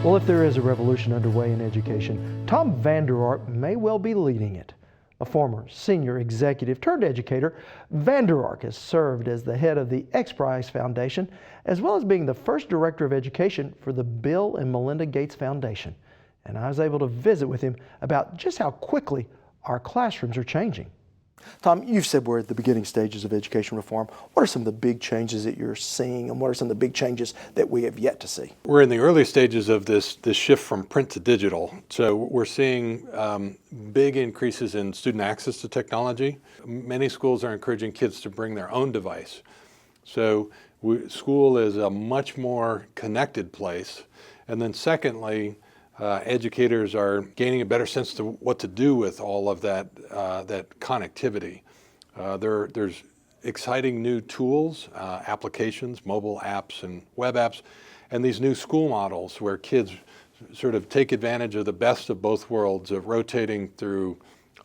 Well, if there is a revolution underway in education, Tom Vander Ark may well be leading it. A former senior executive turned educator, Vander Ark has served as the head of the X Prize Foundation, as well as being the first director of education for the Bill and Melinda Gates Foundation. And I was able to visit with him about just how quickly our classrooms are changing. Tom, you've said we're at the beginning stages of education reform. What are some of the big changes that you're seeing, and what are some of the big changes that we have yet to see? We're in the early stages of this shift from print to digital. So we're seeing big increases in student access to technology. Many schools are encouraging kids to bring their own device. So school is a much more connected place. And then secondly, educators are gaining a better sense to what to do with all of that connectivity. There's exciting new tools, applications, mobile apps and web apps, and these new school models where kids sort of take advantage of the best of both worlds of rotating through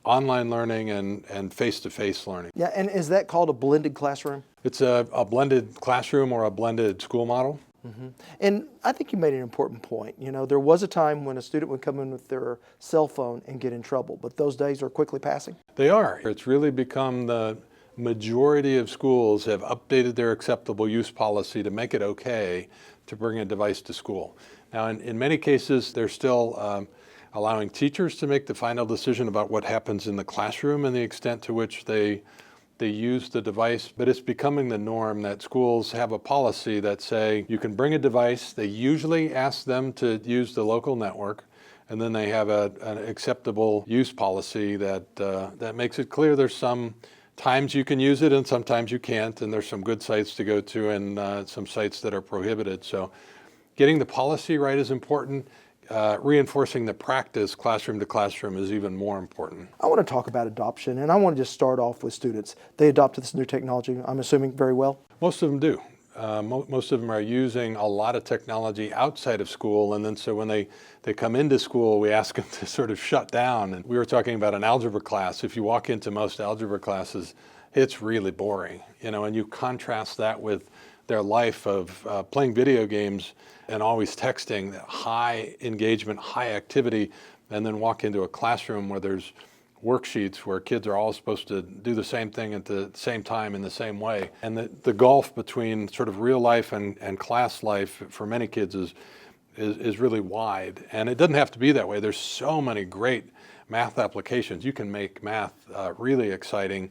online learning and face-to-face learning. Yeah, and is that called a blended classroom? It's a blended classroom or a blended school model. Mm-hmm. And I think you made an important point. You know, there was a time when a student would come in with their cell phone and get in trouble, but those days are quickly passing. They are. It's really become the majority of schools have updated their acceptable use policy to make it okay to bring a device to school. Now, in many cases, they're still allowing teachers to make the final decision about what happens in the classroom and the extent to which they use the device, but it's becoming the norm that schools have a policy that say you can bring a device. They usually ask them to use the local network, and then they have an acceptable use policy that makes it clear there's some times you can use it and sometimes you can't, and there's some good sites to go to and some sites that are prohibited. So getting the policy right is important. Reinforcing the practice classroom to classroom is even more important. I want to talk about adoption, and I want to just start off with students. They adopted this new technology, I'm assuming, very well? Most of them do. Most of them are using a lot of technology outside of school, and then so when they come into school, we ask them to sort of shut down. And we were talking about an algebra class. If you walk into most algebra classes, it's really boring, you know, and you contrast that with their life of playing video games and always texting, high engagement, high activity, and then walk into a classroom where there's worksheets where kids are all supposed to do the same thing at the same time in the same way. And the gulf between sort of real life and class life for many kids is really wide. And it doesn't have to be that way. There's so many great math applications. You can make math really exciting.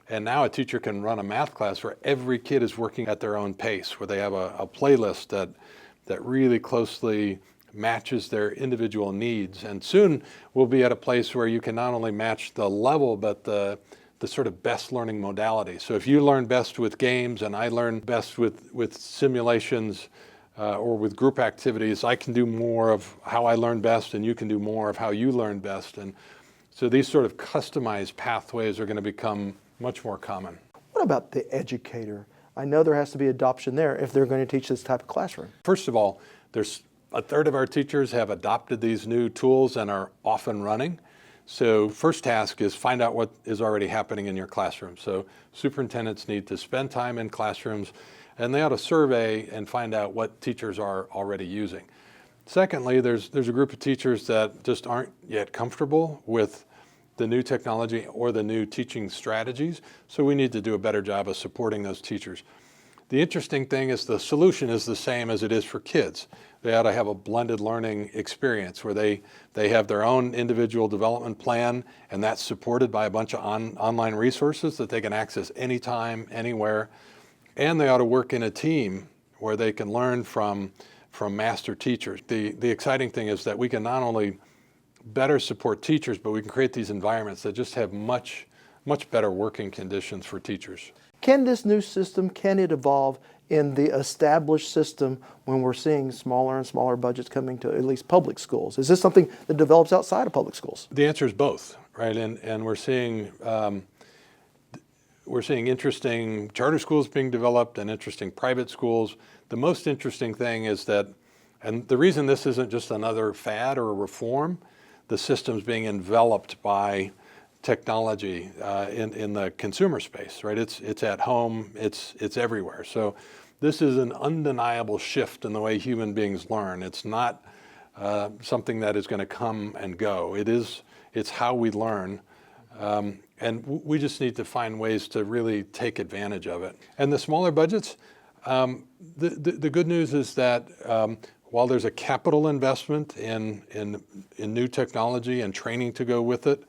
And now a teacher can run a math class where every kid is working at their own pace, where they have a playlist that really closely matches their individual needs. And soon we'll be at a place where you can not only match the level, but the sort of best learning modality. So if you learn best with games and I learn best with simulations or with group activities, I can do more of how I learn best and you can do more of how you learn best. And so these sort of customized pathways are going to become much more common. What about the educator? I know there has to be adoption there if they're going to teach this type of classroom. First of all, there's a third of our teachers have adopted these new tools and are off and running. So first task is find out what is already happening in your classroom. So superintendents need to spend time in classrooms and they ought to survey and find out what teachers are already using. Secondly, there's a group of teachers that just aren't yet comfortable with the new technology or the new teaching strategies, so we need to do a better job of supporting those teachers. The interesting thing is the solution is the same as it is for kids. They ought to have a blended learning experience where they have their own individual development plan, and that's supported by a bunch of online resources that they can access anytime, anywhere, and they ought to work in a team where they can learn from master teachers. The exciting thing is that we can not only better support teachers, but we can create these environments that just have much better working conditions for teachers. Can this new system, can it evolve in the established system when we're seeing smaller and smaller budgets coming to at least public schools? Is this something that develops outside of public schools? The answer is both, right? And we're seeing interesting charter schools being developed and interesting private schools. The most interesting thing is that, and the reason this isn't just another fad or a reform, the system's being enveloped by technology in the consumer space, right? It's at home, it's everywhere. So this is an undeniable shift in the way human beings learn. It's not something that is going to come and go. It's how we learn. We just need to find ways to really take advantage of it. And the smaller budgets, the good news is that while there's a capital investment in new technology and training to go with it,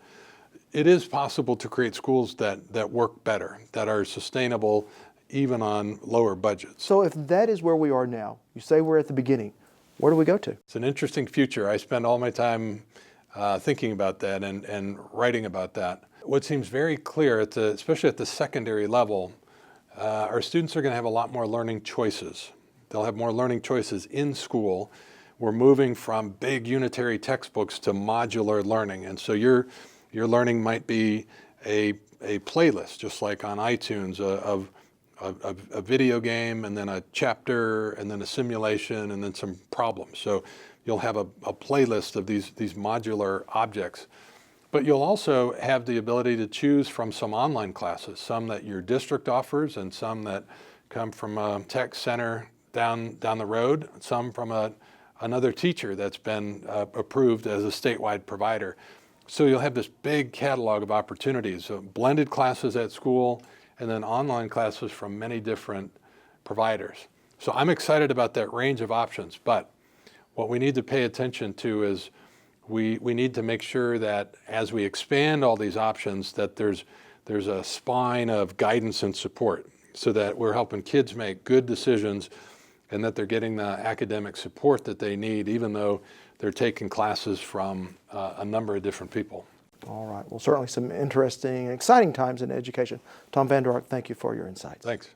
it is possible to create schools that work better, that are sustainable even on lower budgets. So if that is where we are now, you say we're at the beginning, where do we go to? It's an interesting future. I spend all my time thinking about that and writing about that. What seems very clear, especially at the secondary level, our students are going to have a lot more learning choices. They'll have more learning choices in school. We're moving from big unitary textbooks to modular learning. And so your learning might be a playlist, just like on iTunes, of a video game, and then a chapter, and then a simulation, and then some problems. So you'll have a playlist of these modular objects. But you'll also have the ability to choose from some online classes, some that your district offers and some that come from a tech center down the road, some from another teacher that's been approved as a statewide provider. So you'll have this big catalog of opportunities, so blended classes at school and then online classes from many different providers. So I'm excited about that range of options, but what we need to pay attention to is we need to make sure that as we expand all these options, that there's a spine of guidance and support so that we're helping kids make good decisions and that they're getting the academic support that they need, even though they're taking classes from a number of different people. All right. Well, certainly some interesting and exciting times in education. Tom Vander Ark, thank you for your insights. Thanks.